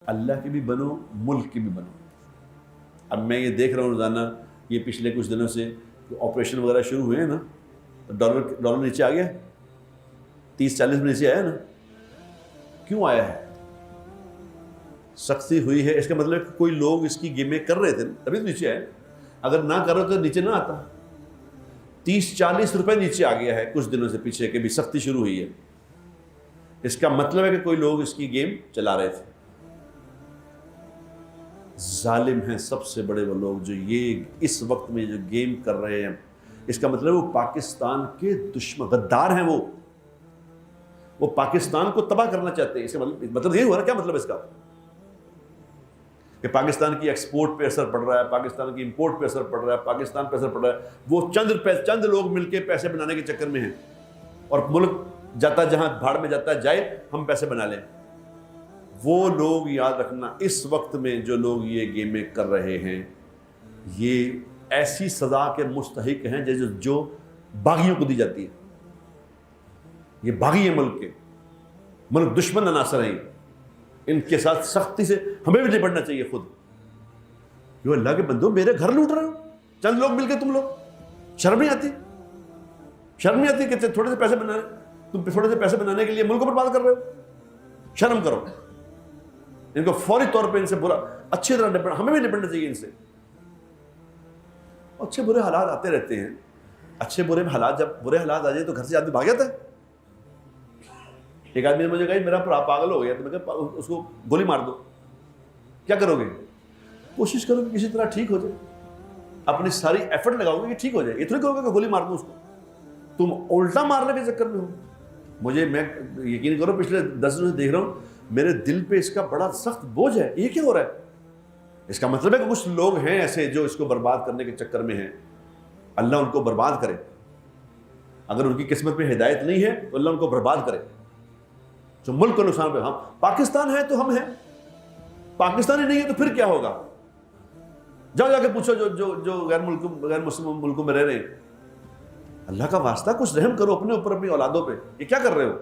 अल्लाह के भी बनो, मुल्क के भी बनो। अब मैं ये देख रहा हूँ रोज़ाना, ये पिछले कुछ दिनों से ऑपरेशन वगैरह शुरू हुए हैं ना, तो डॉलर नीचे आ गया, 30-40 में नीचे आया ना। क्यों आया है? सख्ती हुई है, इसका मतलब कि कोई लोग इसकी गेमें कर रहे थे तभी तो नीचे आए। अगर ना कर रहे तो नीचे ना आता। 30-40 रुपए नीचे आ गया है कुछ दिनों से पीछे के भी सख्ती शुरू हुई है। इसका मतलब है कि कोई लोग इसकी गेम चला रहे थे। जालिम हैं सबसे बड़े वो लोग जो ये इस वक्त में जो गेम कर रहे हैं। इसका मतलब वो पाकिस्तान के दुश्मन गद्दार हैं। वो पाकिस्तान को तबाह करना चाहते हैं। इसका मतलब ये हुआ ना, क्या मतलब इसका कि पाकिस्तान की एक्सपोर्ट पे असर पड़ रहा है, पाकिस्तान की इंपोर्ट पे असर पड़ रहा है, पाकिस्तान पे असर पड़ रहा है। वो चंद लोग मिलके पैसे बनाने के चक्कर में हैं और मुल्क जाता जहां भाड़ में जाता है जाए, हम पैसे बना लें। वो लोग याद रखना, इस वक्त में जो लोग ये गेमें कर रहे हैं ये ऐसी सजा के मुस्तहिक हैं जैसे जो बागियों को दी जाती है। ये बागी है, मुल्क दुश्मन अनासर हैं। इनके साथ सख्ती से हमें भी निपटना चाहिए खुद। यो अल्लाह के बंदो, मेरे घर लूट रहे हो चंद लोग मिलकर, तुम लोग शर्म नहीं आती? शर्म नहीं आती कि थोड़े से पैसे बनाने, तुम थोड़े से पैसे बनाने के लिए मुल्क को बर्बाद कर रहे हो? शर्म करो। इनको फौरी तौर पे इनसे बुरा अच्छी तरह निपटना, हमें भी निपटना चाहिए इनसे। अच्छे बुरे हालात आते रहते हैं। अच्छे बुरे हालात, जब बुरे हालात आ जाए तो घर से आदमी भाग जाता है। एक आदमी ने मुझे कहा मेरा पागल हो गया, तो मैं कहा उसको गोली मार दो। क्या करोगे? कोशिश करो कि किसी तरह ठीक हो जाए, अपनी सारी एफर्ट लगाओगे कि ठीक हो जाए। ये थोड़ी कहोगे कि गोली मार दो उसको, तुम उल्टा मारने के चक्कर में हो। मैं यकीन करो पिछले 10 दिनों से देख रहा हूं, मेरे दिल पे इसका बड़ा सख्त बोझ है। ये क्या हो रहा है? इसका मतलब है कि कुछ लोग हैं ऐसे जो इसको बर्बाद करने के चक्कर में हैं। अल्लाह उनको बर्बाद करे। अगर उनकी किस्मत में हिदायत नहीं है तो अल्लाह उनको बर्बाद करे। जो मुल्क को नुकसान पे, हम पाकिस्तान है तो हम हैं, पाकिस्तानी नहीं है तो फिर क्या होगा? जाओ जाके पूछो जो गैर मुस्लिम मुल्कों में रह रहे हैं। अल्लाह का वास्ता कुछ रहम करो अपने ऊपर, अपनी औलादों पे। ये क्या कर रहे हो?